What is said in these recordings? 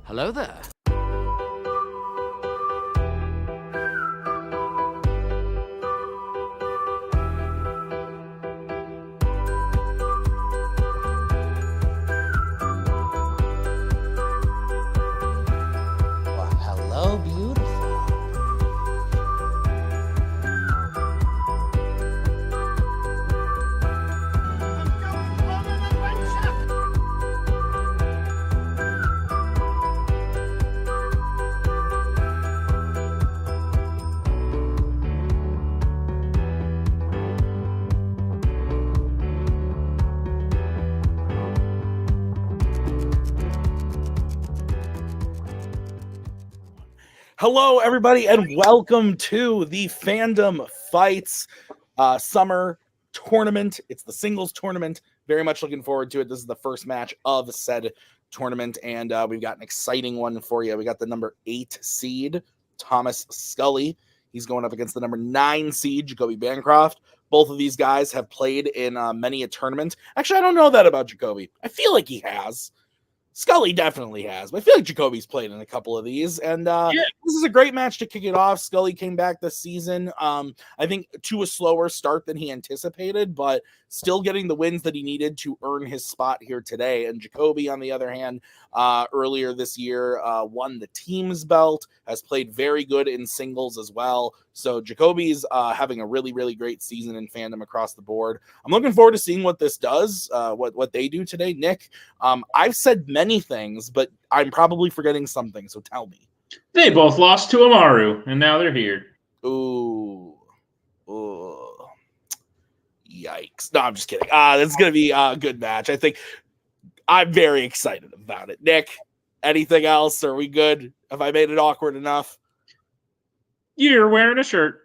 Hello there. Well, hello, beautiful. Hello, everybody, and welcome to the Fandom Fights Summer Tournament. It's the singles tournament. Very much looking forward to it. This is the first match of said tournament, and we've got an exciting one for you. We got the number 8 seed, Thomas Scully. He's going up against the number 9 seed, Jacoby Bancroft. Both of these guys have played in many a tournament. Actually, I don't know that about Jacoby. I feel like he has. Scully definitely has, but I feel like Jacoby's played in a couple of these, and This is a great match to kick it off. Scully came back this season, I think, to a slower start than he anticipated, but still getting the wins that he needed to earn his spot here today. And Jacoby, on the other hand, earlier this year, won the team's belt, has played very good in singles as well. So Jacoby's having a really, really great season in Fandom across the board. I'm looking forward to seeing what this does, what they do today. Nick, I've said many things, but I'm probably forgetting something, so tell me. They both lost to Amaru, and now they're here. Ooh. Yikes. No, I'm just kidding. This is going to be a good match. I think I'm very excited about it. Nick, anything else? Are we good? Have I made it awkward enough? You're wearing a shirt.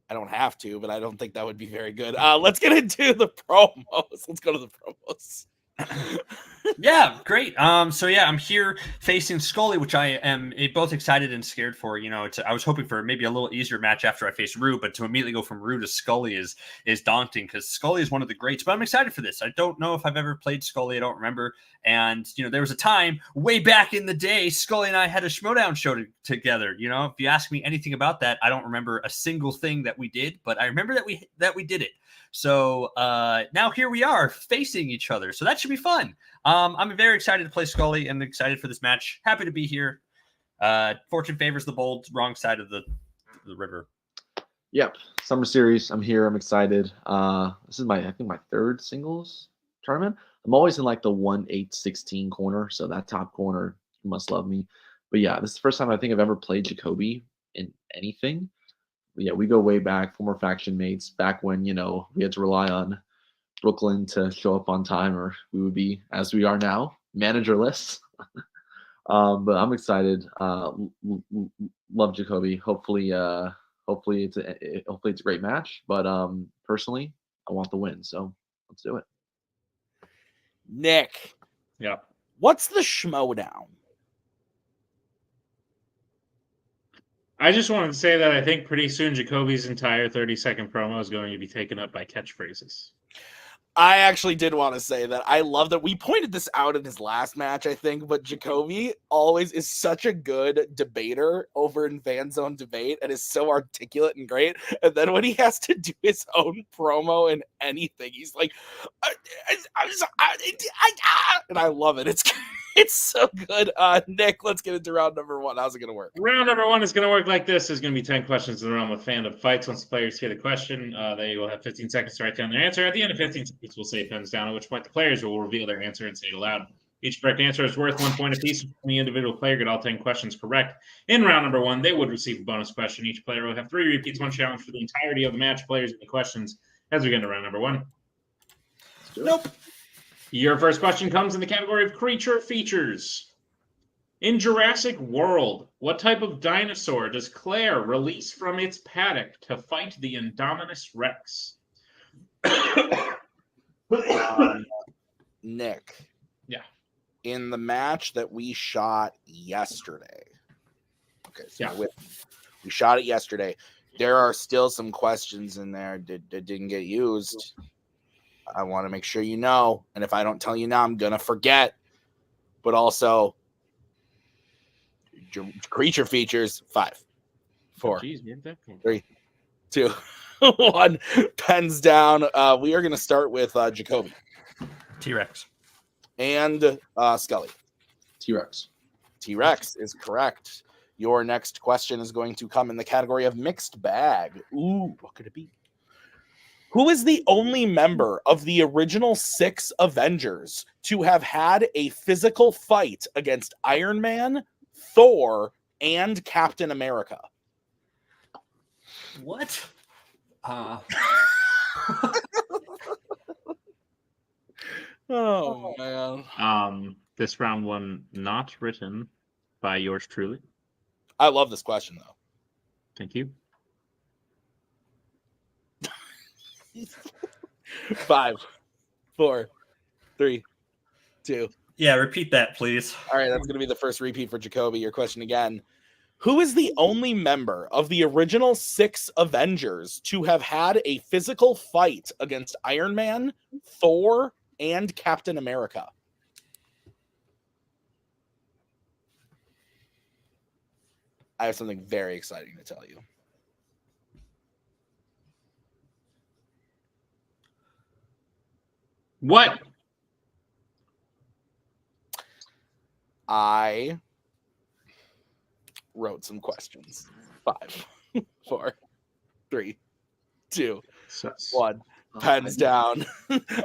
I don't have to, but I don't think that would be very good. Let's get into the promos. Let's go to the promos. Yeah, great. So yeah, I'm here facing Scully, which I am both excited and scared for. You know, I was hoping for maybe a little easier match after I faced Rue, but to immediately go from Rue to Scully is daunting because Scully is one of the greats. But I'm excited for this. I don't know if I've ever played Scully. I don't remember. And you know, there was a time way back in the day, Scully and I had a Schmodown show together. You know, if you ask me anything about that, I don't remember a single thing that we did, but I remember that we did it. So now here we are facing each other. So that should be fun. I'm very excited to play Scully and excited for this match. Happy to be here. Fortune favors the bold, wrong side of the river. Yep, Summer Series. I'm here. I'm excited. This is I think my third singles tournament. I'm always in like the 1-8-16 corner, so that top corner must love me. But yeah, this is the first time I think I've ever played Jacoby in anything. But yeah, we go way back, former faction mates, back when, you know, we had to rely on Brooklyn to show up on time, or we would be, as we are now, managerless. But I'm excited. Love Jacoby. Hopefully it's a great match. But personally, I want the win, so let's do it. Nick, Yeah. what's the Schmodown? I just wanted to say that I think pretty soon Jacoby's entire 30-second promo is going to be taken up by catchphrases. I actually did want to say that I love that we pointed this out in his last match, I think, but Jacoby always is such a good debater over in Fanzone debate and is so articulate and great. And then when he has to do his own promo in anything, he's like, and I love it. It's so good. Nick, let's get into round number 1. How's it going to work? Round number 1 is going to work like this. There's going to be 10 questions in the realm of Fandom Fights. Once the players hear the question, they will have 15 seconds to write down their answer. At the end of 15 seconds, we'll say pens down, at which point the players will reveal their answer and say it aloud. Each correct answer is worth 1 point apiece. When the individual player get all 10 questions correct in round number 1, they would receive a bonus question. Each player will have 3 repeats, 1 challenge for the entirety of the match. Players get the questions as we get into round number 1. Nope. Your first question comes in the category of creature features. In Jurassic World, what type of dinosaur does Claire release from its paddock to fight the Indominus Rex? Nick. Yeah. In the match that we shot yesterday. Okay, so Yeah. we shot it yesterday. There are still some questions in there that didn't get used. I want to make sure you know. And if I don't tell you now, I'm going to forget. but also creature features. 5, 4, Jeez, where'd that come from? 3, 2, 1. Pens down. We are going to start with Jacoby T-Rex. and Scully. T-Rex. T-Rex is correct. Your next question is going to come in the category of mixed bag. Ooh, what could it be? Who is the only member of the original 6 Avengers to have had a physical fight against Iron Man, Thor, and Captain America? What? Oh, man. This round one not written by yours truly. I love this question, though. Thank you. 5, 4, 3, 2. Yeah, repeat that, please. All right, that's going to be the first repeat for Jacoby. Your question again. Who is the only member of the original 6 Avengers to have had a physical fight against Iron Man, Thor, and Captain America? I have something very exciting to tell you. What? I wrote some questions. 5, 4, 3, 2, 1. Pens down.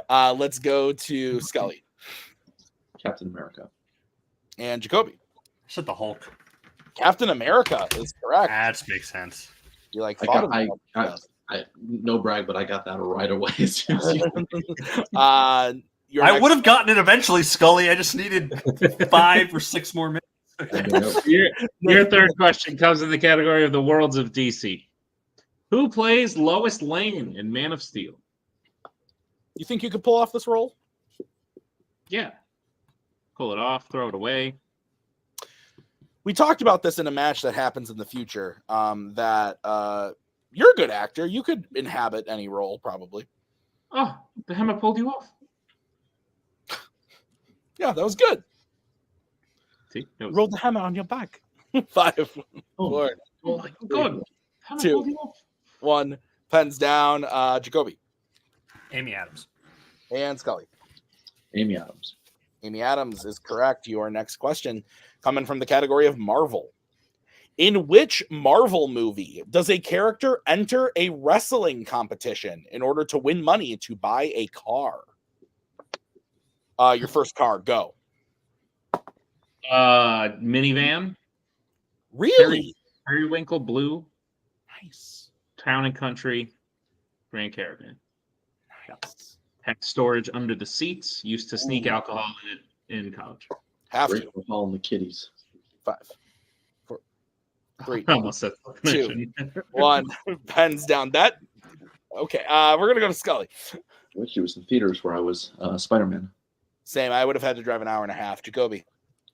Let's go to Scully Captain America. and Jacoby. I said the Hulk. Captain America is correct. That makes sense. You like I no brag, but I got that right away. As soon as I would have gotten it eventually, Scully. I just needed 5 or 6 more minutes. Your third question comes in the category of the worlds of DC. Who plays Lois Lane in Man of Steel? You think you could pull off this role? Yeah. Pull it off, throw it away. We talked about this in a match that happens in the future. That you're a good actor. You could inhabit any role, probably. Oh, the hell I pulled you off. Yeah, that was good. See, that was... Roll the hammer on your back. 5, 4, Oh my God. How I 2, pulled you off? 1. Pens down. Jacoby Amy Adams. and Scully. Amy Adams. Amy Adams is correct. Your next question coming from the category of Marvel. In which Marvel movie does a character enter a wrestling competition in order to win money to buy a car? Your first car, go. Minivan. Really? Periwinkle Blue. Nice. Town and Country. Grand Caravan. Nice. Had storage under the seats. Used to sneak alcohol in it in college. Have Great to. for hauling the kitties. 5, 4, 3, Almost said 2, 1. Pens down. That. Okay. We're gonna go to Scully. Which it was in theaters where I was Spider-Man. Same. I would have had to drive an hour and a half. Jacoby.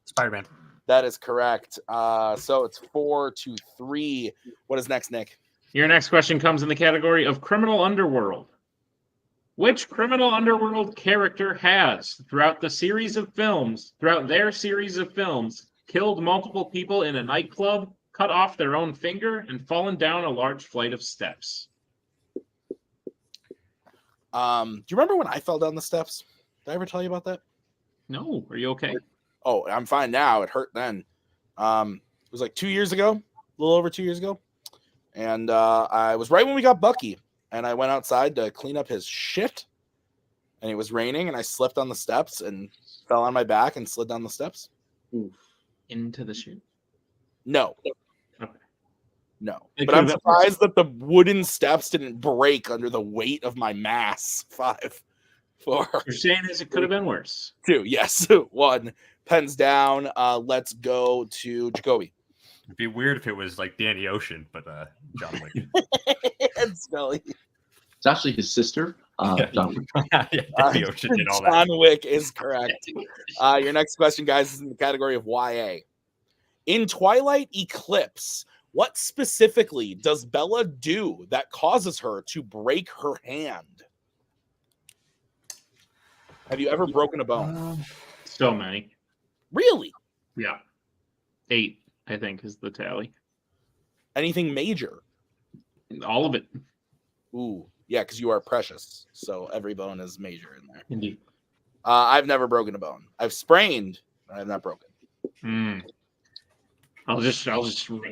Spider-Man. That is correct. So it's 4-3. What is next, Nick? Your next question comes in the category of criminal underworld. Which criminal underworld character has, throughout their series of films, killed multiple people in a nightclub, cut off their own finger, and fallen down a large flight of steps? Do you remember when I fell down the steps? Did I ever tell you about that? No. Are you okay? Oh, I'm fine now. It hurt then. It was like 2 years ago, a little over 2 years ago. And I was right when we got Bucky. And I went outside to clean up his shit. And it was raining. And I slipped on the steps and fell on my back and slid down the steps. Into the shoe? No. Okay. No. It But I'm could've been surprised that the wooden steps didn't break under the weight of my mass. 5, 4, You're saying is it could have been worse. 2. Yes. 1. Pens down. Let's go to Jacoby. It'd be weird if it was like Danny Ocean, but John Wick. And Scully. It's actually his sister. John Wick. Danny Ocean did all that. John Wick is correct. Your next question, guys, is in the category of YA. In Twilight Eclipse, what specifically does Bella do that causes her to break her hand? Have you ever broken a bone? So many. Really? Yeah. 8, I think, is the tally. Anything major? All of it. Ooh, yeah, because you are precious, so every bone is major in there. Indeed. I've never broken a bone. I've sprained, but I've not broken. I'll just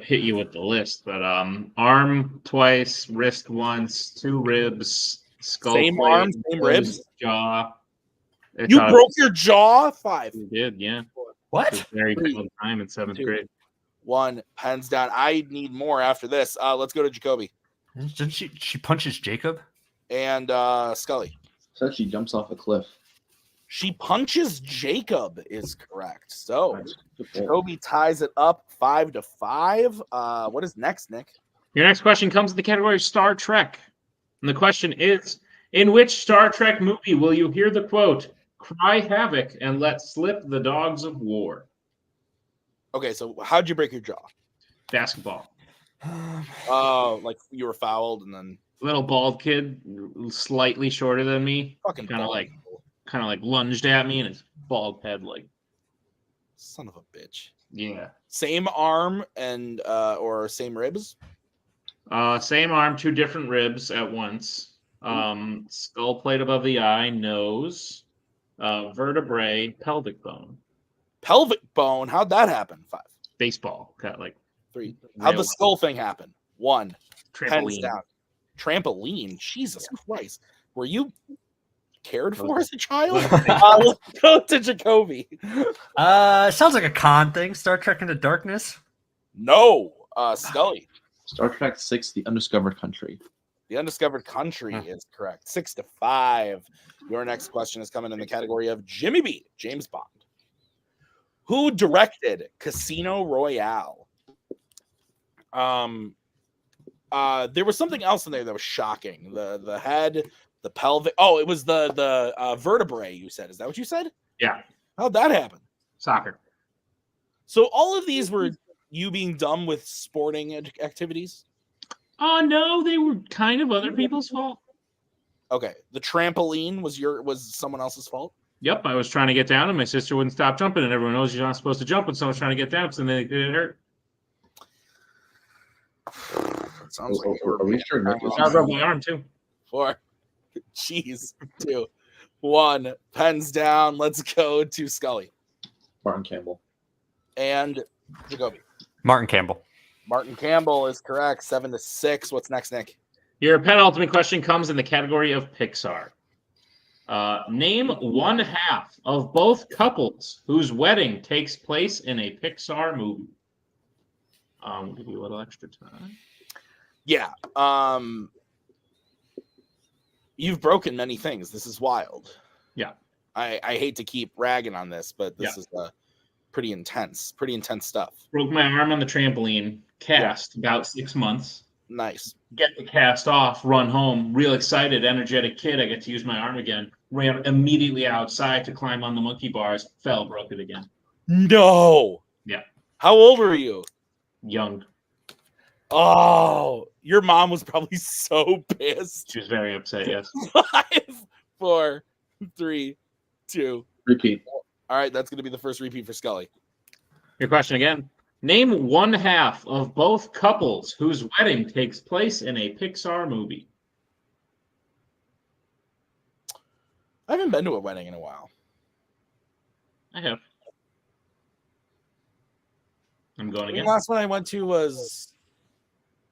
hit you with the list. But arm twice, wrist once, 2 ribs, skull Same plate, arm, same ribs? jaw. You broke your jaw? 5. You did, yeah. What? It was very Three, bad time in 7th 2, grade. 1, pens down. I need more after this. Let's go to Jacoby Didn't she punches Jacob? and Scully. Said she jumps off a cliff. She punches Jacob is correct. So Nice. Good pull. Jacoby ties it up 5-5. What is next, Nick? Your next question comes in the category of Star Trek. And the question is, in which Star Trek movie will you hear the quote, "Cry havoc and let slip the dogs of war"? Okay, so how'd you break your jaw? Basketball. Like you were fouled and then Little bald kid, slightly shorter than me, fucking kind of bald. like lunged at me, and his bald head, like, Son of a bitch. yeah. Same arm and or same ribs? Same arm, 2 different ribs at once. Skull plate above the eye, nose, vertebrae, pelvic bone. Pelvic bone. How'd that happen? 5, Baseball, got like 3. How'd the skull thing happen? 1. Pens trampoline. down. Trampoline. Jesus Christ. Were you cared for as a child? Let's go to Jacoby. Sounds like a con thing. Star Trek Into Darkness. No. Scully. Star Trek 6, The Undiscovered Country. The Undiscovered Country is correct. 6-5. Your next question is coming in the category of Jimmy B, James Bond. Who directed Casino Royale? There was something else in there that was shocking. The head, the pelvic. Oh, it was the vertebrae. You said. Is that what you said? Yeah, How'd that happen? soccer. So all of these were you being dumb with sporting activities. Oh no, they were kind of other people's fault. Okay, the trampoline was someone else's fault. Yep, I was trying to get down, and my sister wouldn't stop jumping, and everyone knows you're not supposed to jump when someone's trying to get down, because then they get hurt. It sounds like you were Are we sure Nick is I broke my arm too. 4. Jeez. 2, 1. Pens down. Let's go to Scully Martin Campbell? and Jacoby. Martin Campbell. Martin Campbell is correct. 7-6. What's next, Nick? Your penultimate question comes in the category of Pixar. Name one half of both couples whose wedding takes place in a Pixar movie. We'll give you a little extra time. Yeah. You've broken many things. This is wild. Yeah. I hate to keep ragging on this, but this is pretty intense stuff. Broke my arm on the trampoline, cast about 6 months. Nice. Get the cast off, run home, real excited, energetic kid. I get to use my arm again. Ran immediately outside to climb on the monkey bars, fell, broke it again. No. Yeah. How old were you? Young. Oh, your mom was probably so pissed. She was very upset, yes. 5, 4, 3, 2. Repeat. All right, that's going to be the first repeat for Scully. Your question again. Name one half of both couples whose wedding takes place in a Pixar movie. I haven't been to a wedding in a while. I have. I'm going The again. last one I went to was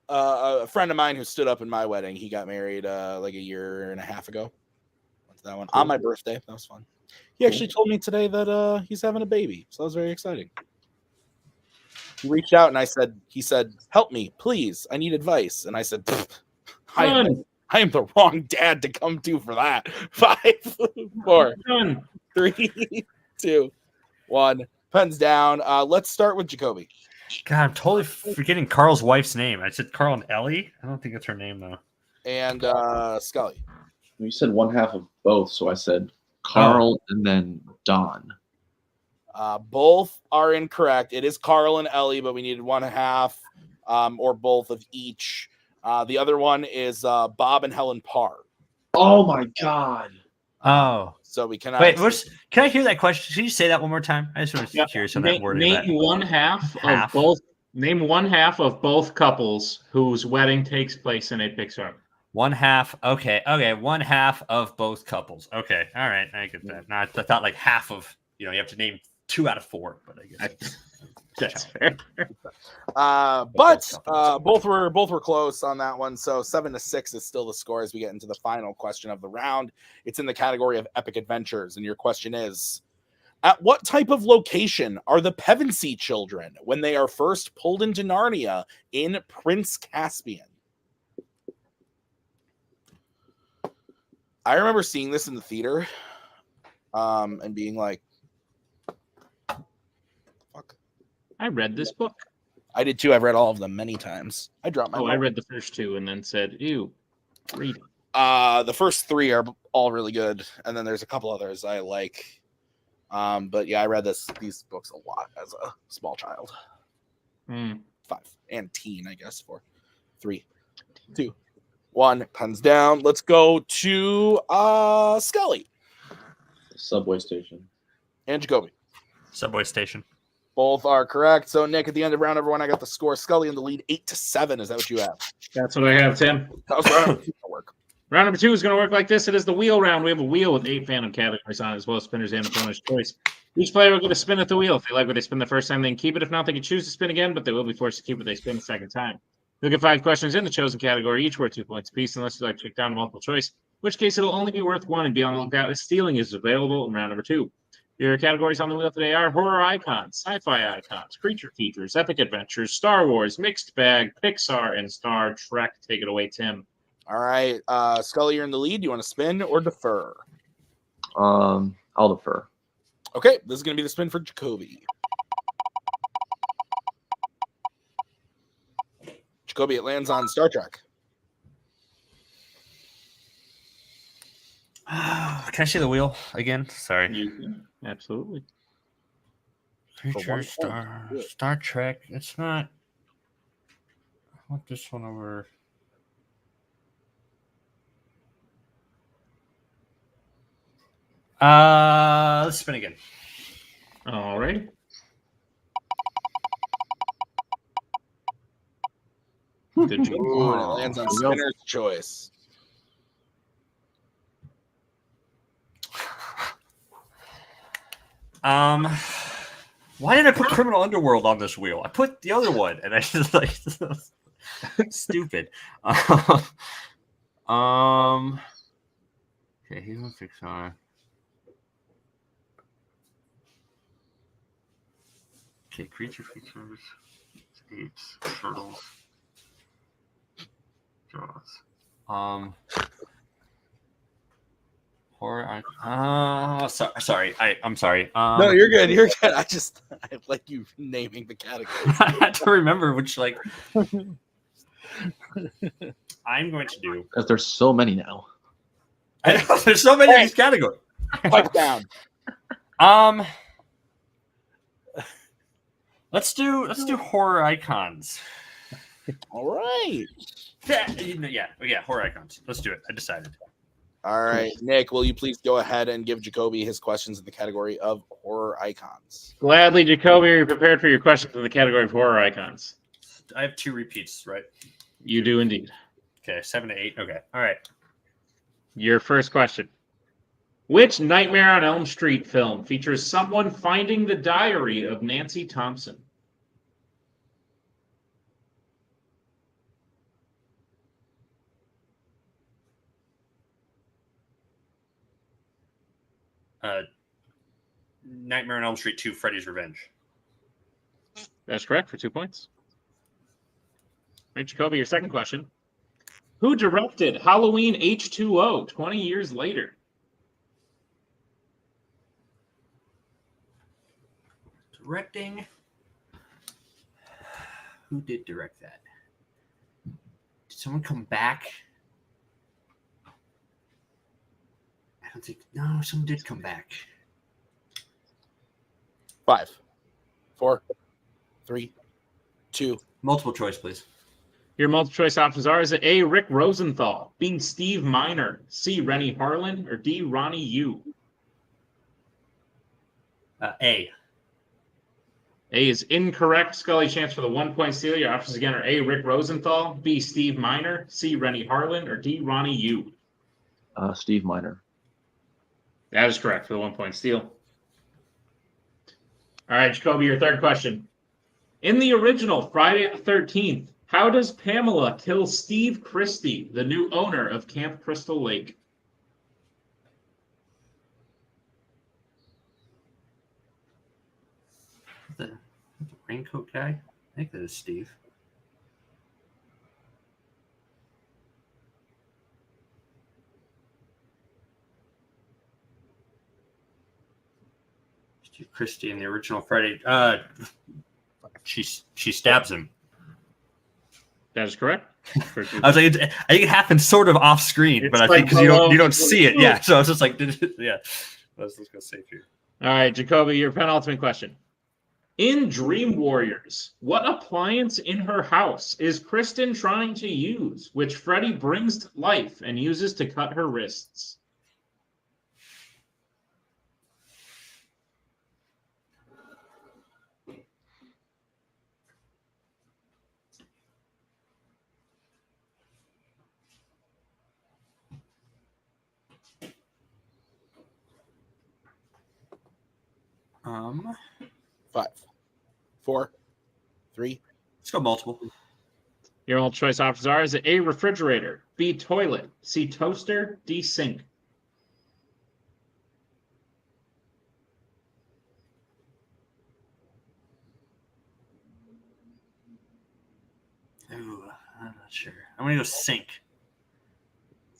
a friend of mine who stood up in my wedding. He got married like a year and a half ago. Went to that one on my birthday. That was fun. He actually told me today that he's having a baby, so that was very exciting. He reached out and he said, "Help me, please. I need advice." And I said, I am the wrong dad to come to for that. 5, 4, Done. 3, 2, 1. Pens down. Let's start with Jacoby. God, I'm totally forgetting Carl's wife's name. I said Carl and Ellie. I don't think that's her name though. And Scully. You said one half of both, so I said Carl and then Don. Both are incorrect. It is Carl and Ellie, but we needed one half or both of each. The other one is Bob and Helen Parr. Oh my God. Oh, So we cannot. wait. Can I hear that question? Can you say that one more time? I just want to be curious on that wording. Name one half of both. Name one half of both couples whose wedding takes place in a Pixar. One half. Okay. One half of both couples. Okay. All right. I get that. Not. I thought like half of. You have to name 2 out of 4. But I guess that's fair. But both were close on that one. So 7-6 is still the score as we get into the final question of the round. It's in the category of epic adventures, and your question is: at what type of location are the Pevensey children when they are first pulled into Narnia in Prince Caspian? I remember seeing this in the theater, and being like, "Fuck." I read this book. I did too. I've read all of them many times. I dropped my. I read the first 2 and then said, "Ew, read it." The first 3 are all really good, and then there's a couple others I like. But yeah, I read these books a lot as a small child. 5 and teen, I guess. 4, 3, 2, 1. Pens down. Let's go to Scully. Subway station. And Jacoby. Subway station. Both are correct. So Nick, at the end of round number 1, I got the score. Scully in the lead, 8-7. Is that what you have? That's what I have, Tim. That was work. Round number 2 is going to work like this. It is the wheel round. We have a wheel with 8 Fandom categories on it, as well as spinners and opponent's choice. Each player will get a spin at the wheel. If they like what they spin the first time, they can keep it. If not, they can choose to spin again, but they will be forced to keep what they spin the second time. You'll get 5 questions in the chosen category, each worth 2 points apiece, unless you like to check down multiple choice, in which case it'll only be worth 1, and be on the lookout as stealing is available in round number 2. Your categories on the wheel today are horror icons, sci-fi icons, creature features, epic adventures, Star Wars, mixed bag, Pixar, and Star Trek. Take it away, Tim. All right. Scully, you're in the lead. Do you want to spin or defer? I'll defer. Okay, this is going to be the spin for Jacoby. Jacoby, it lands on Star Trek. Can I see the wheel again? Sorry. You can. Absolutely. Creature, Star Trek. It's not. I want this one over. Let's spin again. All right. It lands on spinner's choice. Why did I put Criminal Underworld on this wheel? I put the other one, and I just like stupid. Okay, he's on Pixar. Okay, creature features, apes, turtles, Jaws. Horror. Sorry. I'm sorry. No, you're good. You're good. I like you naming the category. I had to remember which I'm going to do because there's so many now. I know, there's so many of these categories. Pipe down. Let's do horror icons. All right. Yeah, horror icons. Let's do it. I decided. All right, Nick, will you please go ahead and give Jacoby his questions in the category of horror icons? Gladly, Jacoby, are you prepared for your questions in the category of horror icons? I have 2 repeats, right? You do indeed. Okay, 7 to 8. Okay, all right. Your first question. Which Nightmare on Elm Street film features someone finding the diary of Nancy Thompson? Nightmare on Elm Street 2, Freddy's Revenge. That's correct for 2 points. All right, Jacoby, your second question. Who directed Halloween H2O 20 years later? Directing. Who did direct that? Did someone come back? I don't think. No, someone did come back. 5, 4, 3, 2. Multiple choice, please. Your multiple choice options are: is it A, Rick Rosenthal, B, Steve Miner, C, Rennie Harlan, or D, Ronnie Yu? A. A is incorrect. Scully, chance for the 1-point steal. Your options again are A, Rick Rosenthal, B, Steve Miner, C, Rennie Harlan, or D, Ronnie Yu. Steve Miner. That is correct for the 1-point steal. All right, Jacoby, your third question. In the original Friday the 13th, how does Pamela kill Steve Christie, the new owner of Camp Crystal Lake? The raincoat guy? I think that is Steve. Steve Christie in the original Friday. She stabs him. That is correct. I was like, I think it happened sort of off screen, It's but I like think because you don't see it. Yeah, so I was just like, yeah. Let's go safe here. All right, Jacoby, your penultimate question. In Dream Warriors, what appliance in her house is Kristen trying to use, which Freddy brings to life and uses to cut her wrists? Five, four, three. Let's go multiple. Your multiple choice options are: is it A, refrigerator, B, toilet, C, toaster, D, sink? Ooh, I'm not sure. I'm gonna go sink.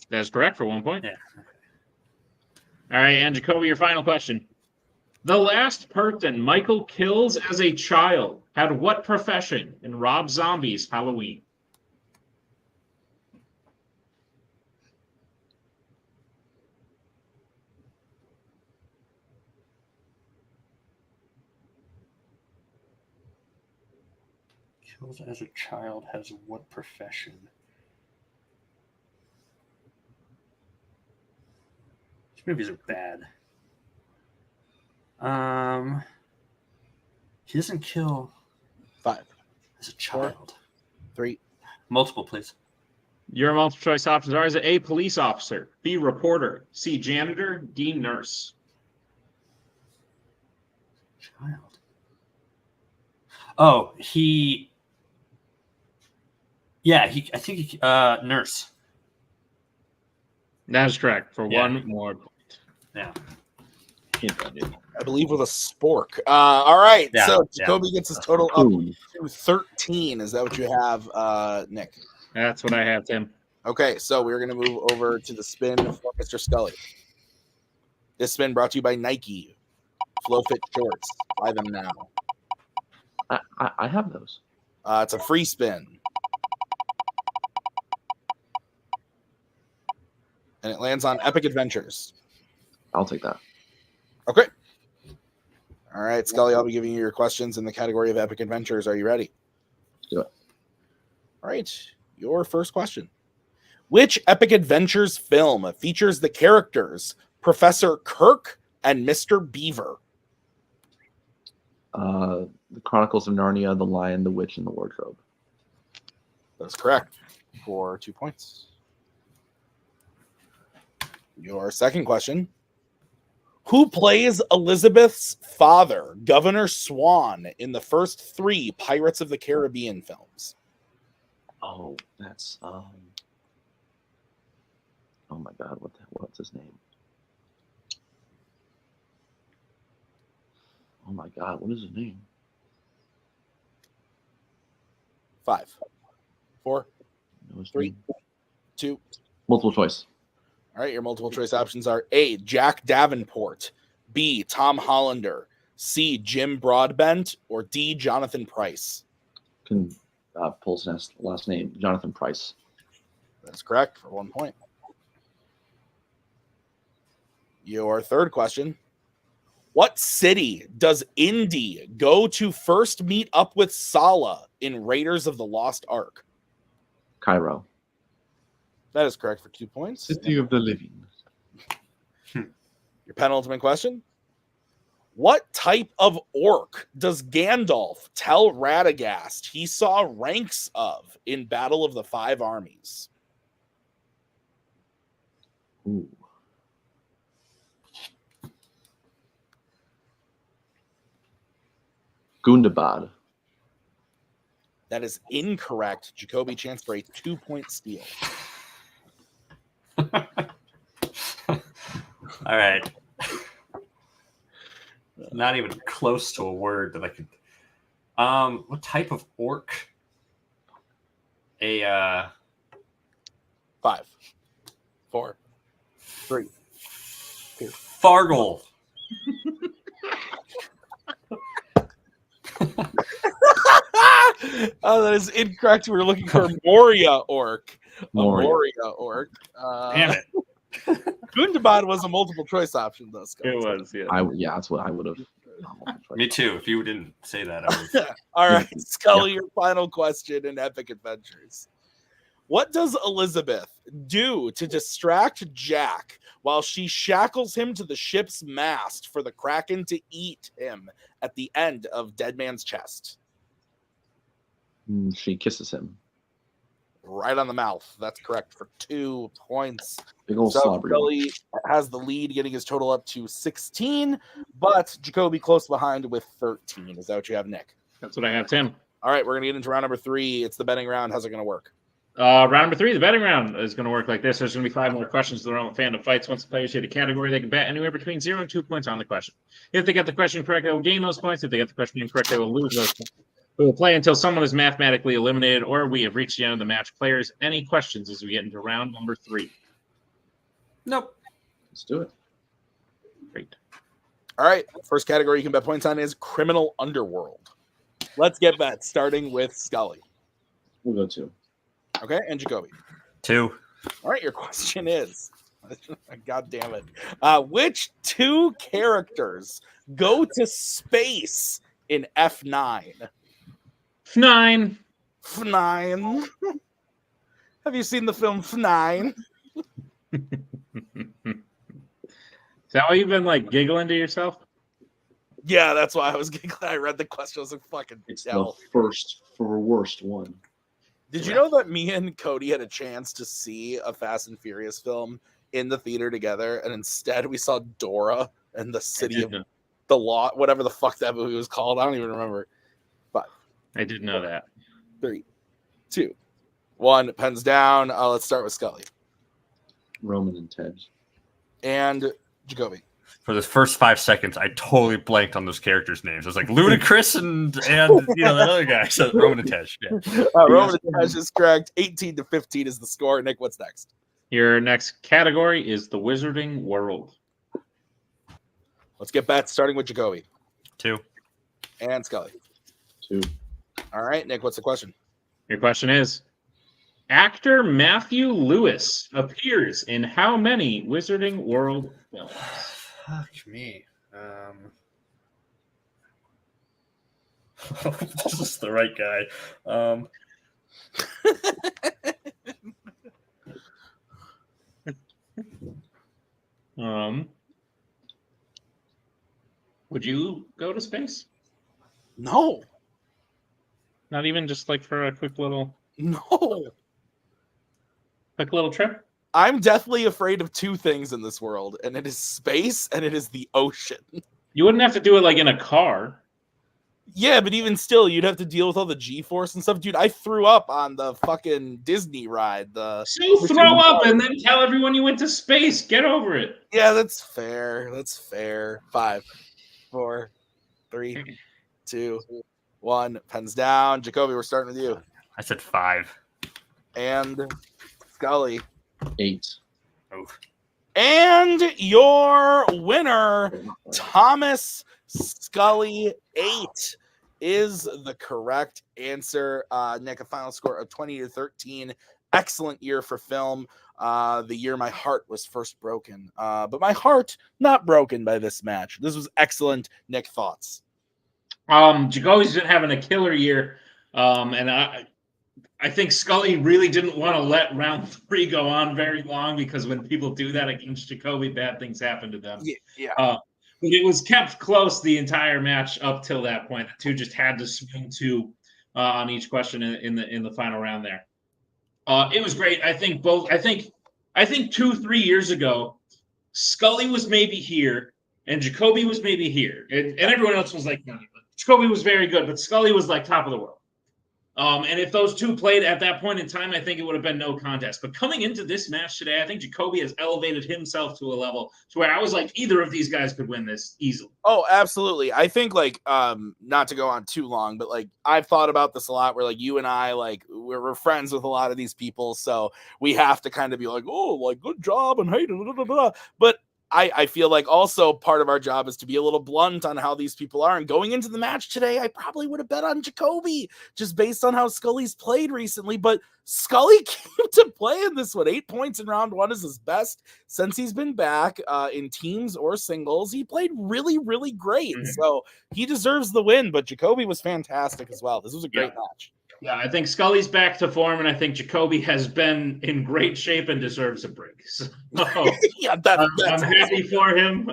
That is correct for 1 point. Yeah. All right, and Jacoby, your final question. The last person Michael kills as a child had what profession in Rob Zombie's Halloween? Kills as a child has what profession? These movies are bad. He doesn't kill Five, as a child. three. Multiple, please. Your multiple choice options are: is it A, police officer, B, reporter, C, janitor, D, nurse? Child. Oh, he. Yeah, I think he, nurse. That is correct for Yeah. one more point. Yeah. I believe with a spork. All right. Yeah, So yeah. Jacoby gets his total up Ooh. to 13. Is that what you have, Nick? That's what I have, Tim. Okay, so we're going to move over to the spin for Mr. Scully. This spin brought to you by Nike. Flow Fit Shorts. Buy them now. I have those. It's a free spin. And it lands on Epic Adventures. I'll take that. Okay. All right, Scully, I'll be giving you your questions in the category of Epic Adventures. Are you ready? Do it. All right, your first question. Which Epic Adventures film features the characters Professor Kirk and Mr. Beaver? The Chronicles of Narnia, The Lion, the Witch, and the Wardrobe. That's correct for 2 points. Your second question. Who plays Elizabeth's father, Governor Swan, in the first 3 Pirates of the Caribbean films? Oh, that's oh my God, what's his name? Oh my God, what is his name? 5, 4, No, his 3, name. 2. Multiple choice. All right, your multiple choice options are A, Jack Davenport, B, Tom Hollander, C, Jim Broadbent, or D, Jonathan Price. Can pull his last name, Jonathan Price. That's correct for 1 point. Your third question. What city does Indy go to first meet up with Sala in Raiders of the Lost Ark? Cairo. That is correct for 2 points. City of the living. Your penultimate question. What type of orc does Gandalf tell Radagast he saw ranks of in Battle of the Five Armies? Ooh. Gundabad. That is incorrect. Jacoby, chance for a 2-point steal. All right. Not even close to a word that I could. What type of orc? A 5, 4, 3, 2. Fargle. Oh, that is incorrect. We were looking for Moria orc. Moria. Orc. Damn it. Gundabad was a multiple choice option, though. Scott. It was, yeah. Yeah, that's what I would have. Me too. If you didn't say that, I would. All right, Scully, your final question in Epic Adventures. What does Elizabeth do to distract Jack while she shackles him to the ship's mast for the Kraken to eat him at the end of Dead Man's Chest? She kisses him. Right on the mouth. That's correct for 2 points. Big old So slobbery. Scully has the lead, getting his total up to 16, but Jacoby close behind with 13. Is that what you have, Nick? That's what I have, Tim. All right, we're going to get into round number 3. It's the betting round. How's it going to work? Round number 3, the betting round, is going to work like this. There's going to be 5 more questions to the round of Fandom Fights. Once the players hit a category, they can bet anywhere between 0 and 2 points on the question. If they get the question correct, they will gain those points. If they get the question incorrect, they will lose those points. We will play until someone is mathematically eliminated or we have reached the end of the match. Players, any questions as we get into round number 3? Nope. Let's do it. Great. All right, first category you can bet points on is Criminal Underworld. Let's get bets, starting with Scully. We'll go 2. Okay, and Jacoby. 2. All right, your question is, God damn it, which 2 characters go to space in F9? F9. F9. Have you seen the film F9? Is that why you've been like giggling to yourself? Yeah, that's why I was giggling. I read the question. I was like, fucking It's hell. the first for worst one. Did you know that me and Cody had a chance to see a Fast and Furious film in the theater together, and instead we saw Dora and the City of the Law, whatever the fuck that movie was called. I don't even remember. 5, I didn't know that. 3, 2, 1. Pens down. Let's start with Scully Roman and Ted. and Jacoby. For the first 5 seconds, I totally blanked on those characters' names. I was like Ludacris and that other guy. So Roman and Tej. Yeah. Roman and Tej is correct. 18-15 is the score. Nick, what's next? Your next category is the Wizarding World. Let's get bets, starting with Jacoby 2. and Scully. 2. All right, Nick, what's the question? Your question is, actor Matthew Lewis appears in how many Wizarding World films? Fuck me. This is the right guy. Would you go to space? No. Not even just like for a quick little No. trip? I'm deathly afraid of 2 things in this world, and it is space and it is the ocean. You wouldn't have to do it like in a car. Yeah, but even still, you'd have to deal with all the G-force and stuff. Dude, I threw up on the fucking Disney ride. So throw up and then tell everyone you went to space. Get over it. Yeah, that's fair. That's fair. 5, 4, 3, 2, 1. Pens down. Jacoby, we're starting with you. I said 5. And Scully. 8. Oh. And your winner, Thomas Scully, 8 is the correct answer. Nick, a final score of 20-13. Excellent year for film. The year my heart was first broken. But my heart not broken by this match. This was excellent. Nick, thoughts? Jacoby's been having a killer year. And I think Scully really didn't want to let round 3 go on very long, because when people do that against Jacoby, bad things happen to them. Yeah. But it was kept close the entire match up till that point. The two just had to swing 2 on each question in the final round there. It was great. I think 2-3 years ago, Scully was maybe here and Jacoby was maybe here, and everyone else was like, no. Jacoby was very good, but Scully was like top of the world. And if those two played at that point in time, I think it would have been no contest. But coming into this match today, I think Jacoby has elevated himself to a level to where I was like, either of these guys could win this easily. Oh, absolutely. I think like not to go on too long, but like I've thought about this a lot, where like you and I, like we're friends with a lot of these people, so we have to kind of be like, oh, like good job and hey, but I feel like also part of our job is to be a little blunt on how these people are. And going into the match today, I probably would have bet on Jacoby just based on how Scully's played recently. But Scully came to play in this one. 8 points in round 1 is his best since he's been back in teams or singles. He played really, really great. So he deserves the win. But Jacoby was fantastic as well. This was a great match. Yeah, I think Scully's back to form, and I think Jacoby has been in great shape and deserves a break. So yeah, I'm happy for him.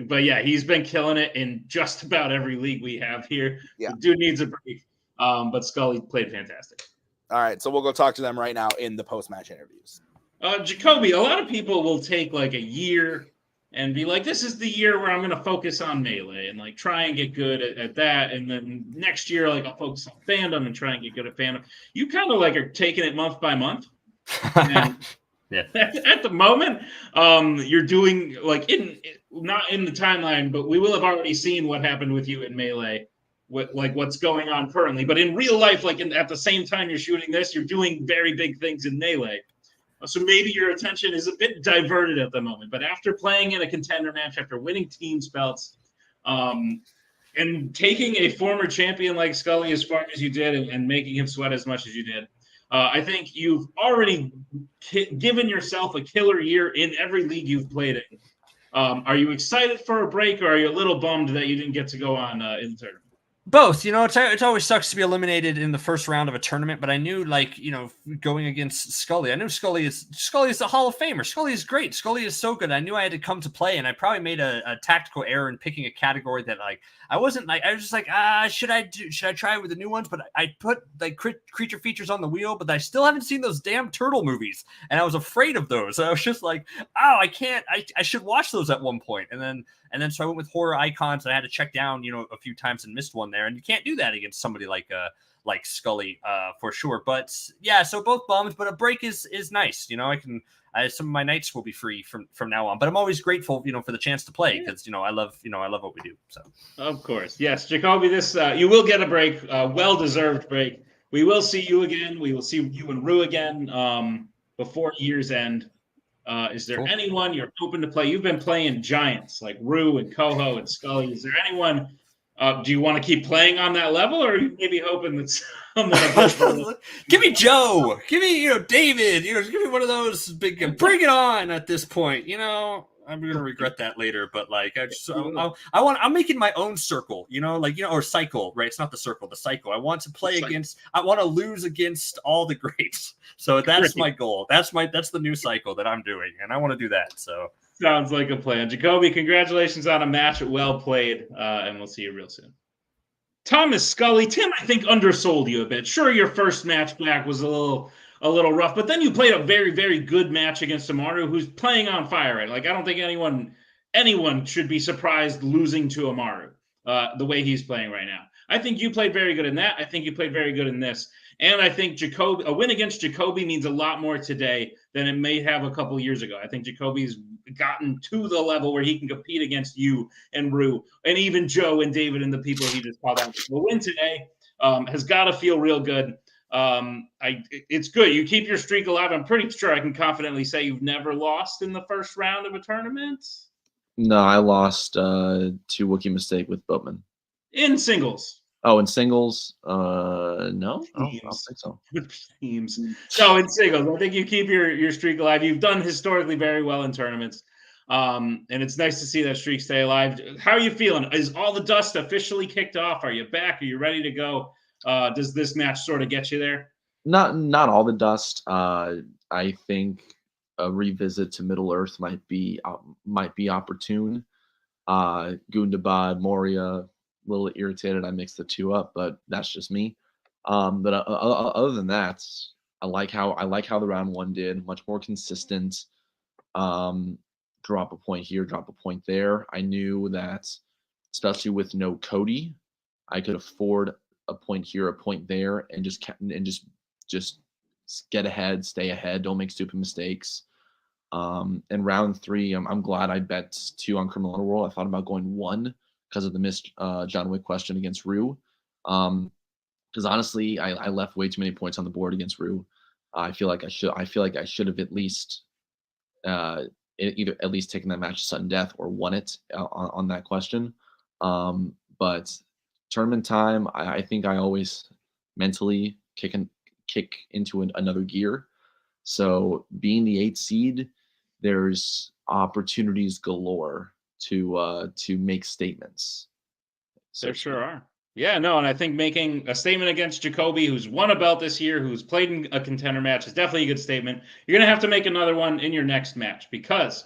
But yeah, he's been killing it in just about every league we have here. Yeah. The dude needs a break. But Scully played fantastic. All right, so we'll go talk to them right now in the post-match interviews. Jacoby, a lot of people will take like a year and be like, this is the year where I'm going to focus on Melee and like try and get good at that. And then next year, like I'll focus on Fandom and try and get good at Fandom. You kind of like are taking it month by month. And yeah. At the moment, you're doing like not in the timeline, but we will have already seen what happened with you in Melee, what's going on currently. But in real life, like at the same time you're shooting this, you're doing very big things in Melee. So maybe your attention is a bit diverted at the moment. But after playing in a contender match, after winning teams belts, and taking a former champion like Scully as far as you did and making him sweat as much as you did, I think you've already given yourself a killer year in every league you've played in. Are you excited for a break, or are you a little bummed that you didn't get to go on in the tournament? Both. It always sucks to be eliminated in the first round of a tournament, but I knew, like, going against Scully, I knew Scully is a Hall of Famer. Scully is great. Scully is so good. I knew I had to come to play, and I probably made a tactical error in picking a category that, like, I wasn't like, I was just like, should I try with the new ones? But I put like creature features on the wheel, but I still haven't seen those damn turtle movies, and I was afraid of those. I was just like, I can't. I should watch those at one point, and then so I went with horror icons, and I had to check down, a few times and missed one there, and you can't do that against somebody like Scully for sure. But yeah, so both bums, but a break is nice. Some of my nights will be free from now on, but I'm always grateful, for the chance to play, because I love what we do. So of course, yes, Jacoby, this you will get a break, well-deserved break. We will see you again. We will see you and Rue again before year's end. Is there anyone you're hoping to play? You've been playing giants like Rue and Coho and Scully. Is there anyone? Do you want to keep playing on that level, or are you maybe hoping that someone? Give me Joe. Give me David. Give me one of those big. Bring it on at this point. I'm gonna regret that later, but like I'm making my own circle, or cycle, right? It's not the circle, the cycle. I want to play against. I want to lose against all the greats. So that's my goal. That's the new cycle that I'm doing, and I want to do that. So sounds like a plan, Jacoby. Congratulations on a match, well played, and we'll see you real soon. Thomas Scully, Tim, I think undersold you a bit. Sure, your first match back was a little rough, but then you played a very, very good match against Amaru, who's playing on fire, right? Like, I don't think anyone should be surprised losing to Amaru the way he's playing right now. I think you played very good in that. I think you played very good in this. And I think a win against Jacoby means a lot more today than it may have a couple years ago. I think Jacoby's gotten to the level where he can compete against you and Rue and even Joe and David and the people he just called out. The win today has got to feel real good. It's good. You keep your streak alive. I'm pretty sure I can confidently say you've never lost in the first round of a tournament. No, I lost to Wookiee Mistake with Boatman. In singles. Oh, in singles? No, I don't think so. Teams. No, in singles. I think you keep your streak alive. You've done historically very well in tournaments. And it's nice to see that streak stay alive. How are you feeling? Is all the dust officially kicked off? Are you back? Are you ready to go? Does this match sort of get you there? Not all the dust. I think a revisit to Middle Earth might be opportune. Gundabad, Moria, a little irritated I mixed the two up, but that's just me. But other than that, I like how the round one did, much more consistent. Drop a point here, drop a point there. I knew that, especially with no Cody, I could afford a point here, a point there, and just get ahead, stay ahead, don't make stupid mistakes. In round three, I'm glad I bet 2 on Criminal Underworld. I thought about going 1 because of the missed John Wick question against Rue. Because honestly, I left way too many points on the board against Rue. I feel like I should have at least either at least taken that match to sudden death or won it on that question. But tournament time, I think I always mentally kick into another gear. So being the 8th seed, there's opportunities galore to make statements. There sure are. Yeah, no, and I think making a statement against Jacoby, who's won a belt this year, who's played in a contender match, is definitely a good statement. You're going to have to make another one in your next match because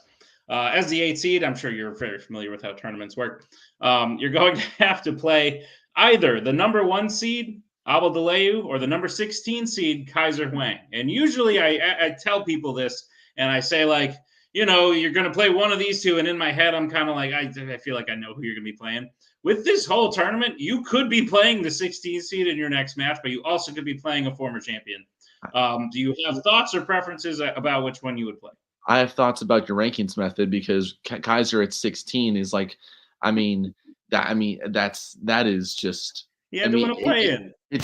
as the 8th seed, I'm sure you're very familiar with how tournaments work. You're going to have to play either the number 1 seed, Abel Deleu, or the number 16 seed, Kaiser Huang. And usually I tell people this, and I say, like, you know, you're going to play one of these two. And in my head, I'm kind of like, I feel like I know who you're going to be playing. With this whole tournament, you could be playing the 16th seed in your next match, but you also could be playing a former champion. Do you have thoughts or preferences about which one you would play? I have thoughts about your rankings method because Kaiser at 16 is like, that is just. He had to win a play-in. It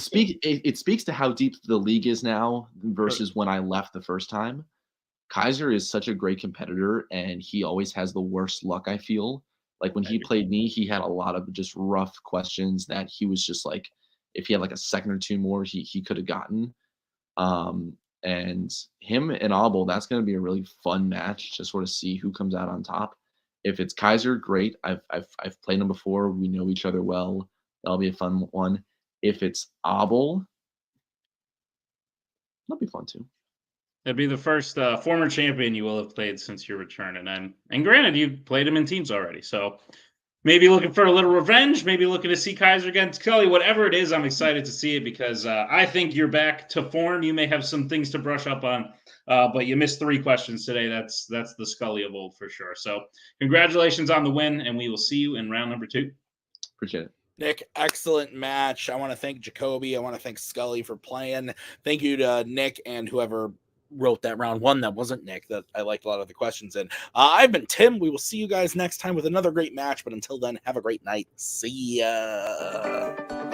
speaks to how deep the league is now versus when I left the first time. Kaiser is such a great competitor, and he always has the worst luck, I feel. Like when he played me, he had a lot of just rough questions that he was just like, if he had like a second or two more, he could have gotten. And him and Abel, that's going to be a really fun match to sort of see who comes out on top. If it's Kaiser, great. I've played him before. We know each other well. That'll be a fun one. If it's Abel, that'll be fun too. It'd be the first former champion you will have played since your return. And granted, you've played him in teams already. So maybe looking for a little revenge, maybe looking to see Kaiser against Scully. Whatever it is, I'm excited to see it because I think you're back to form. You may have some things to brush up on, but you missed 3 questions today. That's the Scully of old for sure. So congratulations on the win, and we will see you in round number 2. Appreciate it. Nick, excellent match. I want to thank Jacoby. I want to thank Scully for playing. Thank you to Nick and whoever wrote that round 1 that wasn't Nick, that I liked a lot of the questions in. I've been Tim. We will see you guys next time with another great match, but until then, have a great night. See ya.